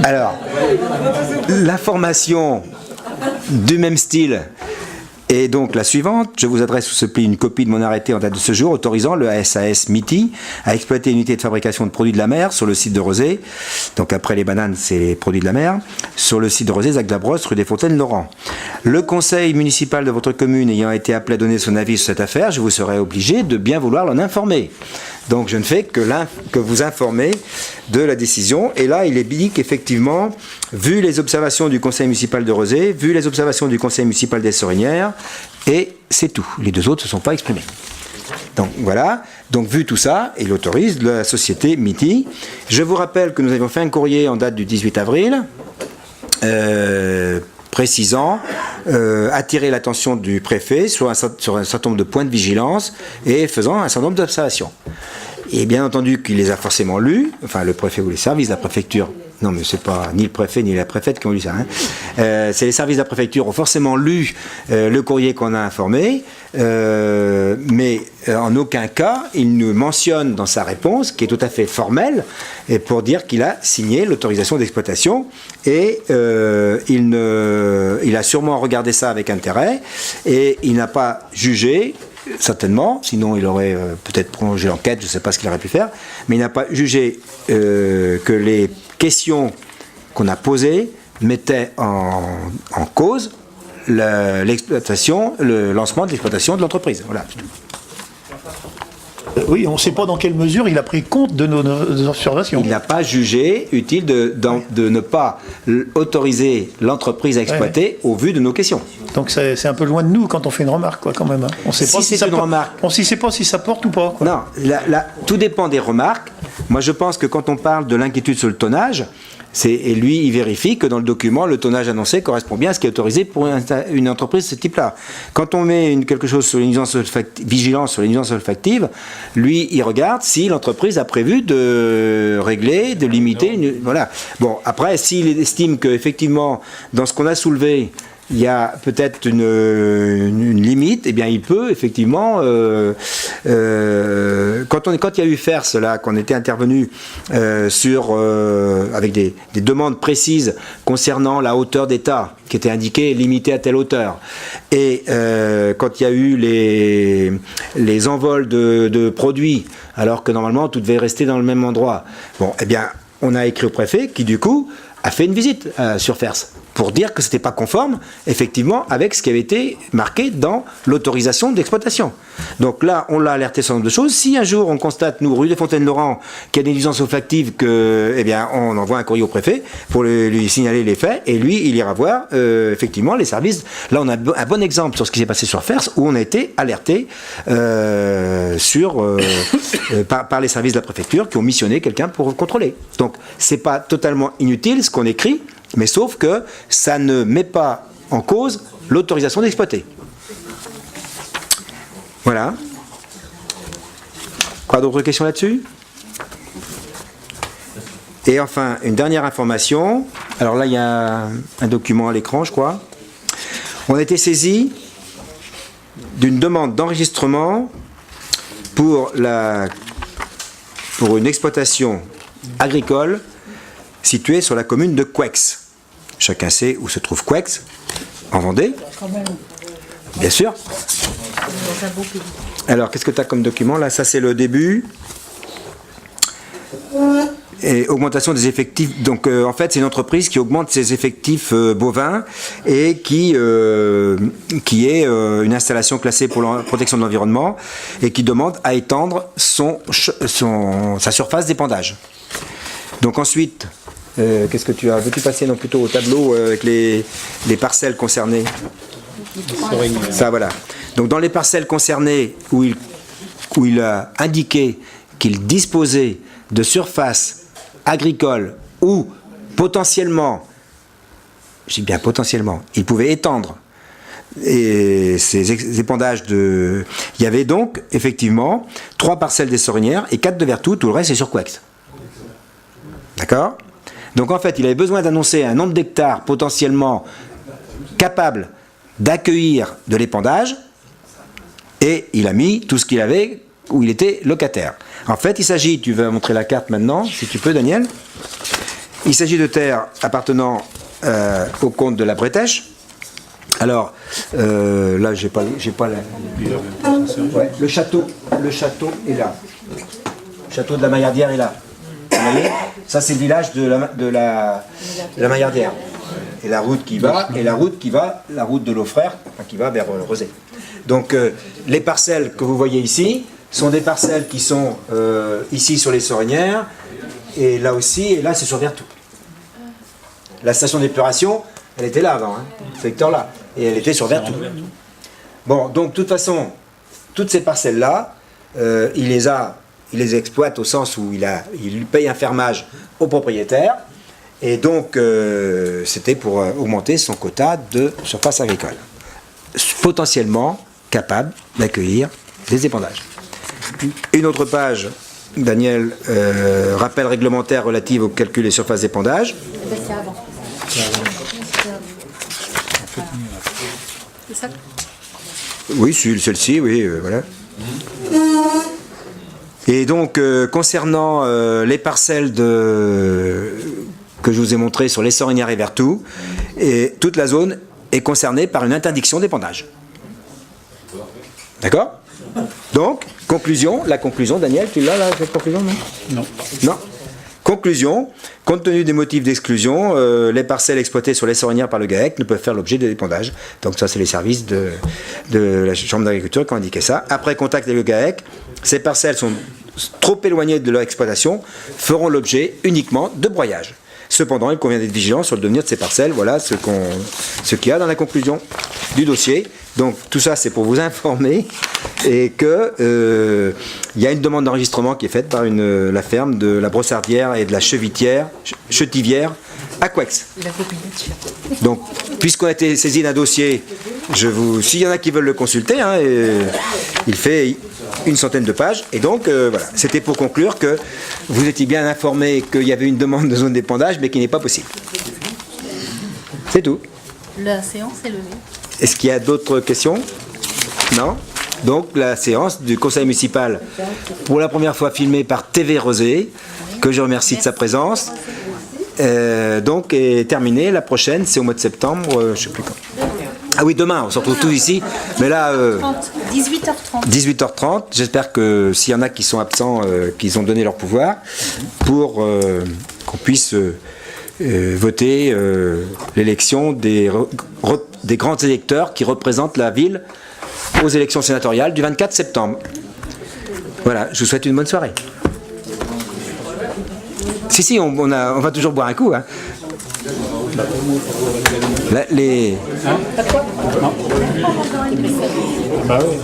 Alors, l'information du même style est donc la suivante. Je vous adresse sous ce pli une copie de mon arrêté en date de ce jour autorisant le SAS MITI à exploiter une unité de fabrication de produits de la mer sur le site de Rezé. Donc après les bananes, c'est les produits de la mer. Sur le site de Rezé, Zac Labrosse, rue des Fontaines-Laurent. Le conseil municipal de votre commune ayant été appelé à donner son avis sur cette affaire, je vous serai obligé de bien vouloir l'en informer. Donc je ne fais que vous informer de la décision. Et là, il est dit qu'effectivement, vu les observations du conseil municipal de Rezé, vu les observations du conseil municipal des Sorinières, et c'est tout. Les deux autres ne se sont pas exprimés. Donc voilà. Donc vu tout ça, il autorise la société MITI. Je vous rappelle que nous avions fait un courrier en date du 18 avril, précisant, attirer l'attention du préfet sur un certain nombre de points de vigilance et faisant un certain nombre d'observations. Et bien entendu qu'il les a forcément lus, enfin le préfet ou les services de la préfecture, non mais c'est pas ni le préfet ni la préfète qui ont lu ça, hein. C'est les services de la préfecture ont forcément lu le courrier qu'on a informé, mais en aucun cas il nous mentionne dans sa réponse, qui est tout à fait formelle, et pour dire qu'il a signé l'autorisation d'exploitation, et il a sûrement regardé ça avec intérêt, et il n'a pas jugé, certainement, sinon il aurait peut-être prolongé l'enquête, je ne sais pas ce qu'il aurait pu faire, mais il n'a pas jugé que les questions qu'on a posées mettaient en cause l'exploitation, le lancement de l'exploitation de l'entreprise. Voilà. Oui, on ne sait pas dans quelle mesure il a pris compte de nos observations. Il n'a pas jugé utile de ne pas autoriser l'entreprise à exploiter au vu de nos questions. Donc c'est un peu loin de nous quand on fait une remarque, quoi, quand même. Hein. On ne sait pas si c'est une remarque. On ne sait pas si ça porte ou pas. Quoi. Non, tout dépend des remarques. Moi, je pense que quand on parle de l'inquiétude sur le tonnage, et lui, il vérifie que dans le document, le tonnage annoncé correspond bien à ce qui est autorisé pour une entreprise de ce type-là. Quand on met quelque chose sur les nuisances vigilance sur les nuisances olfactives, lui, il regarde si l'entreprise a prévu de régler, de limiter. Voilà. Bon, après, s'il estime qu'effectivement, dans ce qu'on a soulevé, il y a peut-être une limite, eh bien il peut effectivement, quand il y a eu FERS, là, qu'on était intervenu avec des demandes précises concernant la hauteur d'état, qui était indiquée limitée à telle hauteur, et quand il y a eu les envols de produits, alors que normalement tout devait rester dans le même endroit, bon, eh bien on a écrit au préfet qui du coup a fait une visite sur FERS, pour dire que ce n'était pas conforme, effectivement, avec ce qui avait été marqué dans l'autorisation d'exploitation. Donc là, on l'a alerté sur un nombre de choses. Si un jour, on constate, nous, rue des Fontaines-Laurent, qu'il y a des nuisances olfactives, eh bien, on envoie un courrier au préfet pour lui signaler les faits, et lui, il ira voir, effectivement, les services. Là, on a un bon exemple sur ce qui s'est passé sur FERS, où on a été alerté par les services de la préfecture qui ont missionné quelqu'un pour contrôler. Donc, c'est pas totalement inutile ce qu'on écrit, mais sauf que ça ne met pas en cause l'autorisation d'exploiter. Voilà. Pas d'autres questions là-dessus ? Et enfin, une dernière information. Alors là, il y a un document à l'écran, je crois. On a été saisi d'une demande d'enregistrement pour une exploitation agricole située sur la commune de Couex. Chacun sait où se trouve Couex, en Vendée. Bien sûr. Alors, qu'est-ce que tu as comme document là ? Ça, c'est le début. Et augmentation des effectifs. Donc, en fait, c'est une entreprise qui augmente ses effectifs bovins et qui est une installation classée pour la protection de l'environnement et qui demande à étendre sa surface d'épandage. Donc ensuite, qu'est-ce que tu as ? Veux-tu passer plutôt au tableau avec les parcelles concernées ? Ça, voilà. Donc dans les parcelles concernées où il a indiqué qu'il disposait de surfaces agricoles où potentiellement, je dis bien potentiellement, il pouvait étendre ces épandages il y avait donc effectivement 3 parcelles des Sorinières et 4 de Vertou, tout le reste est sur Couex. D'accord ? Donc en fait, il avait besoin d'annoncer un nombre d'hectares potentiellement capables d'accueillir de l'épandage, et il a mis tout ce qu'il avait où il était locataire. En fait, il s'agit, tu vas montrer la carte maintenant, si tu peux, Daniel. Il s'agit de terres appartenant au comte de la Bretèche. Alors, là, j'ai pas la... Ouais, le château est là. Le château de la Maillardière est là. Vous voyez, ça c'est le village de la Maillardière. Et la route qui va, la route de l'Aufrère, qui va vers Rezé. Donc, les parcelles que vous voyez ici sont des parcelles qui sont ici sur les Sorinières, et là aussi, et là c'est sur Vertou. La station d'épuration, elle était là avant, hein, ce secteur-là, et elle était sur Vertou. Bon, donc de toute façon, toutes ces parcelles-là, il les exploite au sens où il paye un fermage au propriétaire, et donc c'était pour augmenter son quota de surface agricole, potentiellement capable d'accueillir des épandages. Une autre page, Daniel, rappel réglementaire relatif au calcul des surfaces d'épandage. C'est avant. C'est ça? Oui, celle-ci, oui, voilà. Et donc, concernant les parcelles que je vous ai montrées sur les Sorinières et Vertou, et toute la zone est concernée par une interdiction d'épandage. D'accord? Donc, la conclusion, Daniel, tu l'as, cette conclusion, non? Non. Conclusion, compte tenu des motifs d'exclusion, les parcelles exploitées sur les Sorinières par le GAEC ne peuvent faire l'objet de l'épandage. Donc ça, c'est les services de la Chambre d'agriculture qui ont indiqué ça. Après contact avec le GAEC, ces parcelles sont trop éloignées de leur exploitation, feront l'objet uniquement de broyage. Cependant, il convient d'être vigilant sur le devenir de ces parcelles. Voilà ce qu'il y a dans la conclusion du dossier. Donc tout ça, c'est pour vous informer et que il y a une demande d'enregistrement qui est faite par la ferme de la Brossardière et de la Chetivière à Couex. Donc, puisqu'on a été saisi d'un dossier, s'il y en a qui veulent le consulter, hein, il fait une centaine de pages. Et donc, voilà, c'était pour conclure que vous étiez bien informés qu'il y avait une demande de zone d'épandage, mais qui n'est pas possible. C'est tout. La séance est levée. Est-ce qu'il y a d'autres questions? Non? Donc, la séance du conseil municipal, pour la première fois filmée par TV Rosé, que je remercie de sa présence, donc est terminée. La prochaine, c'est au mois de septembre, je ne sais plus quand. Ah oui, demain, on se retrouve tous ici. Mais là, 18h30. 18h30. J'espère que s'il y en a qui sont absents, qu'ils ont donné leur pouvoir, pour qu'on puisse voter l'élection des grands électeurs qui représentent la ville aux élections sénatoriales du 24 septembre. Voilà, je vous souhaite une bonne soirée. Si, on va toujours boire un coup. Hein. Là, Bah oui.